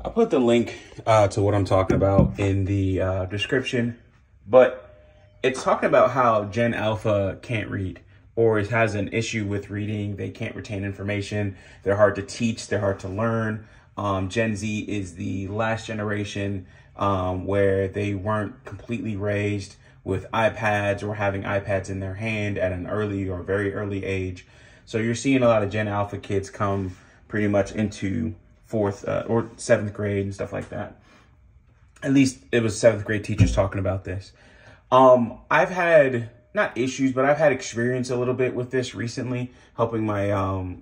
I'll put the link to what I'm talking about in the description, but it's talking about how Gen Alpha can't read or it has an issue with reading. They can't retain information. They're hard to teach. They're hard to learn. Gen Z is the last generation where they weren't completely raised with iPads or having iPads in their hand at an early or very early age. So you're seeing a lot of Gen Alpha kids come pretty much into 4th or 7th grade and stuff like that. At least it was 7th grade teachers talking about this. I've had not issues, but I've had experience a little bit with this recently, helping my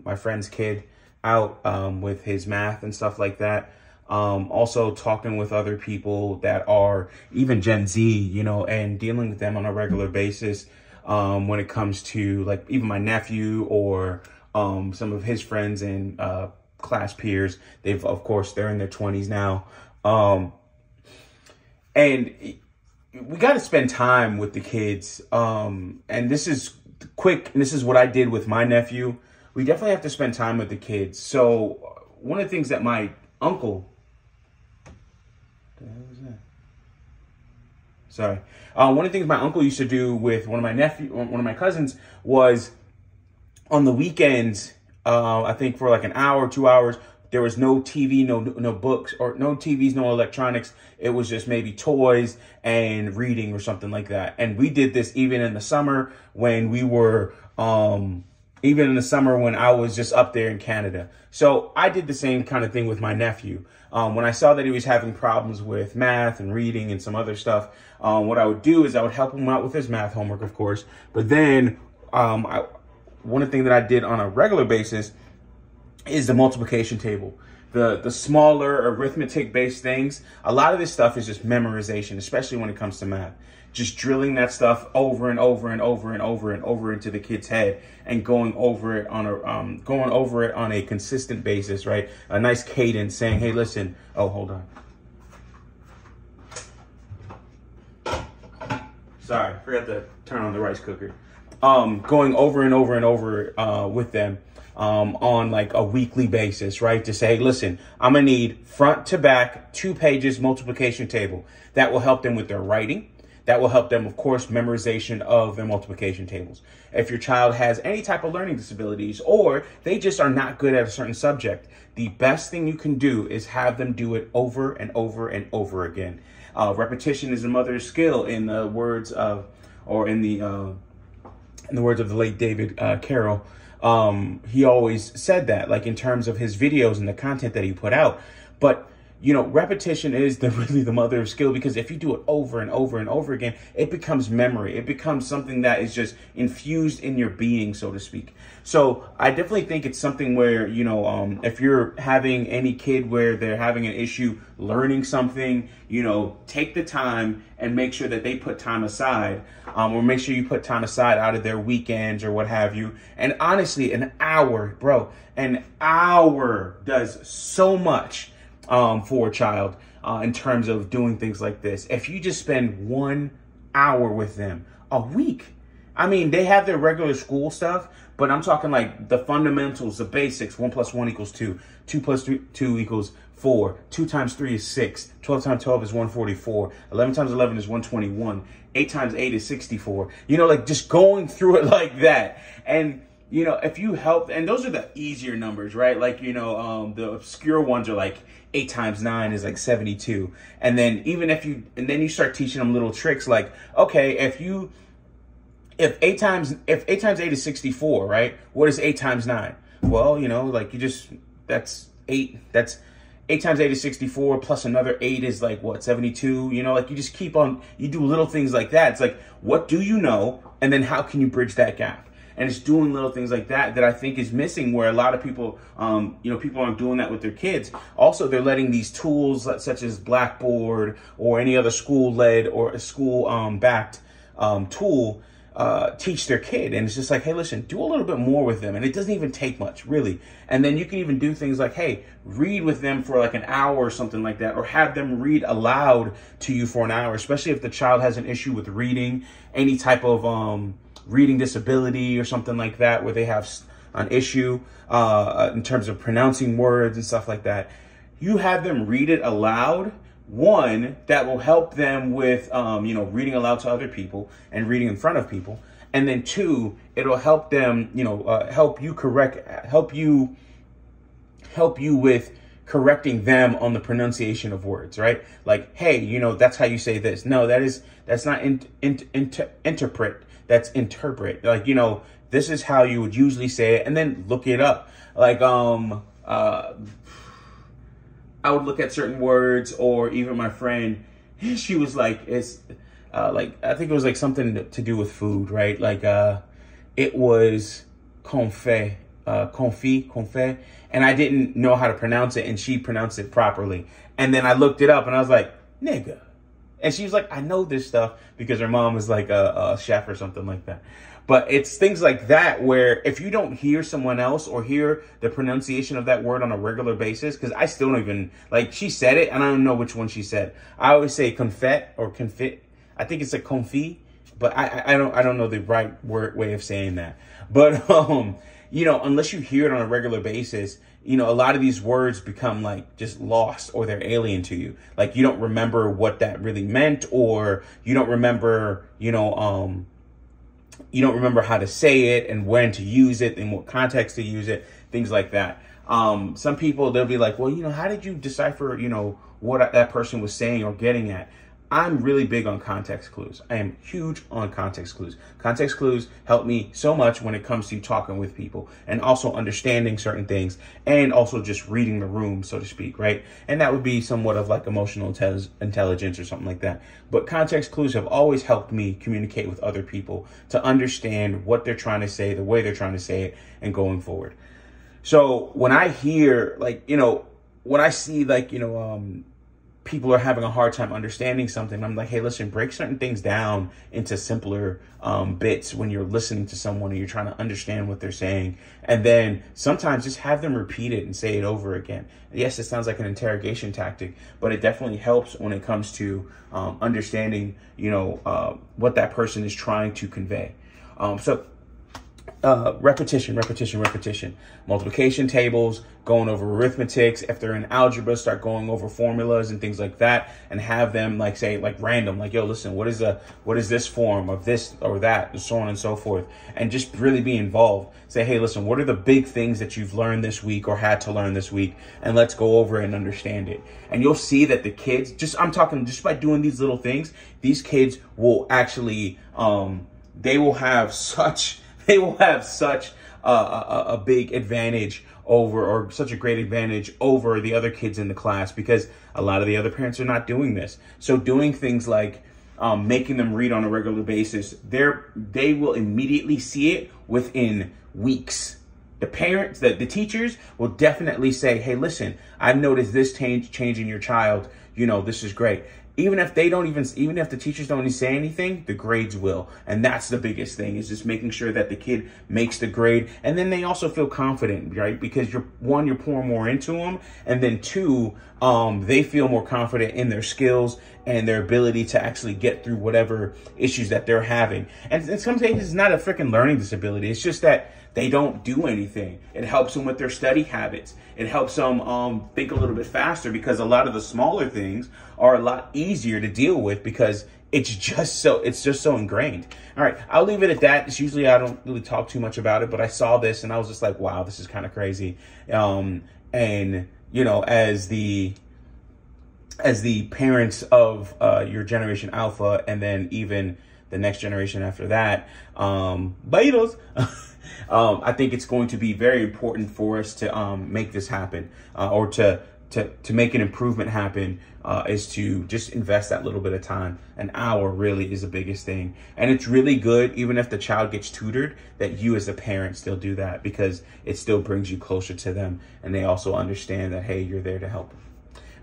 my friend's kid out with his math and stuff like that. Also talking with other people that are even Gen Z, you know, and dealing with them on a regular basis when it comes to like even my nephew or some of his friends and class peers. They've, of course, they're in their 20s now. And we got to spend time with the kids. And this is quick. And this is what I did with my nephew. We definitely have to spend time with the kids. So one of the things that my uncle, one of the things my uncle used to do with one of my cousins was on the weekends, I think for like an hour, 2 hours, there was no TV, no books, or no TVs, no electronics. It was just maybe toys and reading or something like that. And we did this even in the summer when we were, even in the summer when I was just up there in Canada. So I did the same kind of thing with my nephew. When I saw that he was having problems with math and reading and some other stuff, what I would do is I would help him out with his math homework, of course. But then one of the things that I did on a regular basis is the multiplication table. The smaller arithmetic-based things. A lot of this stuff is just memorization, especially when it comes to math. Just drilling that stuff over and over and over and over and over into the kid's head and going over it on a consistent basis, right? A nice cadence saying, hey, listen, oh, hold on. Sorry, forgot to turn on the rice cooker. Going over and over and over with them on like a weekly basis, right? To say, hey, listen, I'm gonna need front to back 2 pages multiplication table. That will help them with their writing. That will help them, of course, memorization of their multiplication tables. If your child has any type of learning disabilities or they just are not good at a certain subject, the best thing you can do is have them do it over and over and over again. Repetition is the mother of skill in the words of, or in the words of the late David Carroll. He always said that, like in terms of his videos and the content that he put out. But you know, repetition is really the mother of skill, because if you do it over and over and over again, it becomes memory. It becomes something that is just infused in your being, so to speak. So I definitely think it's something where, you know, if you're having any kid where they're having an issue learning something, you know, take the time and make sure that they put time aside, or make sure you put time aside out of their weekends or what have you. And honestly, an hour, bro, an hour does so much for a child in terms of doing things like this. If you just spend 1 hour with them a week, I mean, they have their regular school stuff, but I'm talking like the fundamentals, the basics. 1 + 1 = 2. 2 + 2 = 4. 2 × 3 is 6. 12 × 12 is 144. 11 × 11 is 121. 8 × 8 is 64. You know, like just going through it like that. And you know, if you help, and those are the easier numbers, right? Like, you know, the obscure ones are like 8 × 9 is like 72. And then then you start teaching them little tricks like, okay, if 8 × 8 is 64, right? What is 8 × 9? Well, you know, like that's 8 × 8 is 64 plus another 8 is like what, 72? You know, like you just keep on, you do little things like that. It's like, what do you know? And then how can you bridge that gap? And it's doing little things like that that I think is missing, where a lot of people, you know, people aren't doing that with their kids. Also, they're letting these tools such as Blackboard or any other school-led or school-backed tool teach their kid. And it's just like, hey, listen, do a little bit more with them. And it doesn't even take much, really. And then you can even do things like, hey, read with them for like an hour or something like that, or have them read aloud to you for an hour, especially if the child has an issue with reading, any type of reading disability or something like that, where they have an issue in terms of pronouncing words and stuff like that. you have them read it aloud. One, that will help them with, reading aloud to other people and reading in front of people. And then two, it'll help them, help you with correcting them on the pronunciation of words, right? Like, hey, that's how you say this. No, that's not interpret. That's interpret. Like, this is how you would usually say it, and then look it up. Like, I would look at certain words, or even my friend, she was like, I think it was like something to do with food, right? Like, it was confit, and I didn't know how to pronounce it, and she pronounced it properly. And then I looked it up, and I was like, nigga. And she was like, I know this stuff, because her mom is like a chef or something like that. But it's things like that where if you don't hear someone else or hear the pronunciation of that word on a regular basis, because I still don't even, like, she said it and I don't know which one she said. I always say confet or confit. I think it's a confit, but I don't know the right way of saying that. But, unless you hear it on a regular basis, a lot of these words become like just lost, or they're alien to you. Like, you don't remember what that really meant, or you don't remember, you don't remember how to say it and when to use it and what context to use it, things like that. Some people, they'll be like, well, how did you decipher, what that person was saying or getting at? I'm really big on context clues. I am huge on context clues. Context clues help me so much when it comes to talking with people and also understanding certain things, and also just reading the room, so to speak, right? And that would be somewhat of like emotional intelligence or something like that. But context clues have always helped me communicate with other people to understand what they're trying to say, the way they're trying to say it, and going forward. So when I hear, like, when I see, like, people are having a hard time understanding something, I'm like, hey, listen, break certain things down into simpler bits when you're listening to someone and you're trying to understand what they're saying. And then sometimes just have them repeat it and say it over again. Yes, it sounds like an interrogation tactic, but it definitely helps when it comes to understanding, what that person is trying to convey. Repetition. Multiplication tables, going over arithmetics. If they're in algebra, start going over formulas and things like that, and have them like say like random, like, yo, listen, what is this form of this or that, and so on and so forth, and just really be involved. Say, hey, listen, what are the big things that you've learned this week or had to learn this week, and let's go over it and understand it. And you'll see that the kids, I'm talking just by doing these little things, these kids will actually, they will have such a big advantage over, or such a great advantage over the other kids in the class, because a lot of the other parents are not doing this. So doing things like making them read on a regular basis, they will immediately see it within weeks. The parents, the teachers will definitely say, hey, listen, I've noticed this change in your child. This is great. Even if the teachers don't even say anything, the grades will. And that's the biggest thing, is just making sure that the kid makes the grade. And then they also feel confident, right? Because you're pouring more into them. And then two, they feel more confident in their skills and their ability to actually get through whatever issues that they're having. And in some cases, it's not a freaking learning disability. It's just that they don't do anything. It helps them with their study habits. It helps them think a little bit faster, because a lot of the smaller things are a lot easier to deal with because it's just so ingrained. All right, I'll leave it at that. It's usually I don't really talk too much about it, but I saw this and I was just like, wow, this is kind of crazy. And as the parents of your generation Alpha, and then even the next generation after that, Beatles. I think it's going to be very important for us to make this happen, or to make an improvement happen, is to just invest that little bit of time. An hour really is the biggest thing. And it's really good, even if the child gets tutored, that you as a parent still do that, because it still brings you closer to them. And they also understand that, hey, you're there to help them.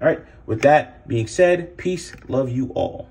All right. With that being said, peace, love you all.